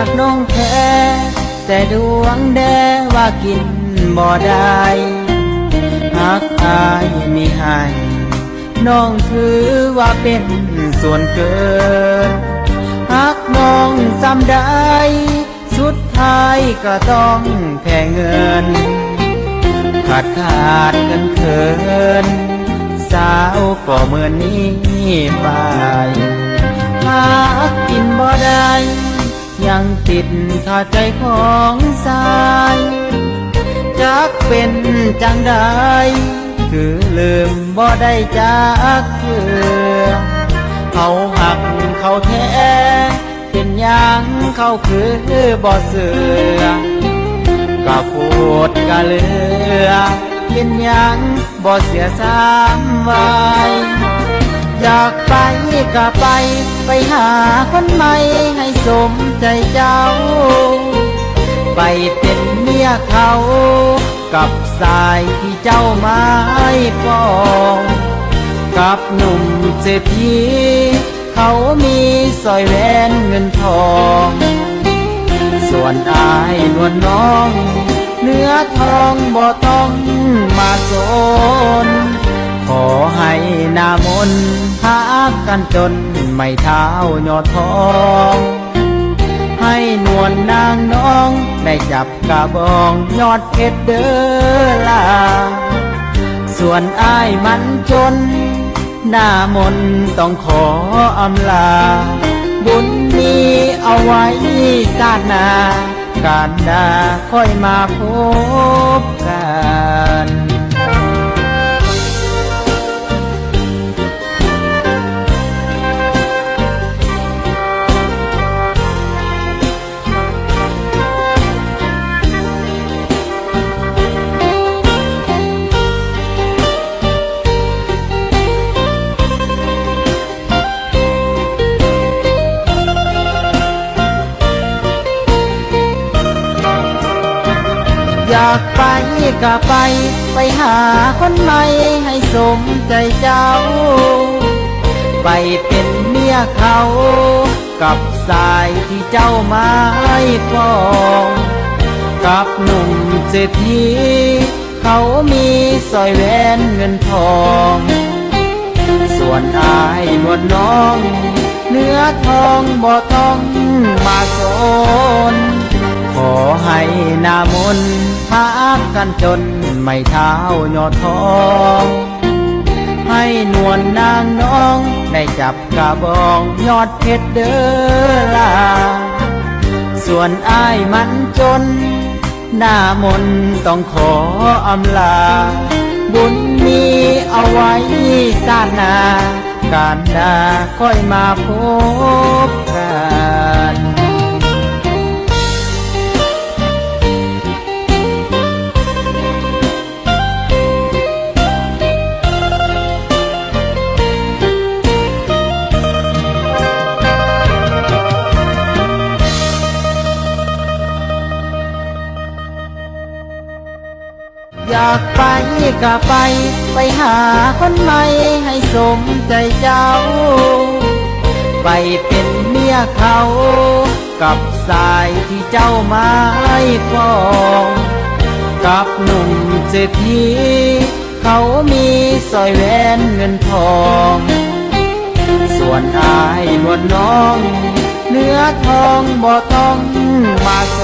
กน้องแท้แต่ดวงแดว่ากินบ่ได้หักอายมีให้น้องถือว่าเป็นส่วนเกินหักน้องซ้ำได้สุดท้ายก็ต้องแพ้เงินขาดกันเขินสาวก็เหมือนนี้ไปหากินบ่ได้ยังติดคาใจของสายจักเป็นจังใดคือลืมบ่ได้จากเธอเขาหักเขาแท้เป็นยังเขาคือบ่เสือกะพูดกะเลือเป็นยังบ่เสียสามไว้อยากไปก็ไปหาคนใหม่ให้สมใจเจ้าไปเป็นเมียเขากับสายที่เจ้าไม้ปองกับหนุ่มเศรษฐีเขามีสร้อยแหวนเงินทองส่วนอายนวลน้องเนื้อทองบ่ต้องมาสนขอให้หน้ามนต์หากันจนไม่เท้ายอดทองให้นวลนางน้องได้จับกระบองยอดเพชรเด้อลาส่วนอายมันจนหน้ามนต์ต้องขออำลาบุญนี้เอาไว้ชาติหน้าการดาค่อยมาพบกันอยากไปก็ไปหาคนใหม่ให้สมใจเจ้าไปเป็นเมียเขากับสายที่เจ้าไม้ปองกับหนุ่มเศรษฐีเขามีสร้อยแหวนเงินทองส่วนอายนวลน้องเนื้อทองบ่ต้องมาสนขอให้หน้ามนต์หากันจนไม่เท้ายอดทองให้นวลนางน้องได้จับกระบองยอดเพชรเด้อลาส่วนอายมันจนหน้ามนต์ต้องขออำลาบุญนี้เอาไว้ชาติหน้าการดาค่อยมาพบกันอยากไปก็ไปหาคนใหม่ให้สมใจเจ้าไปเป็นเมียเขากับสายที่เจ้าไม้ปองกับหนุ่มเศรษฐีเขามีสร้อยแหวนเงินทองส่วนอายนวลน้องเนื้อทองบ่ต้องมาส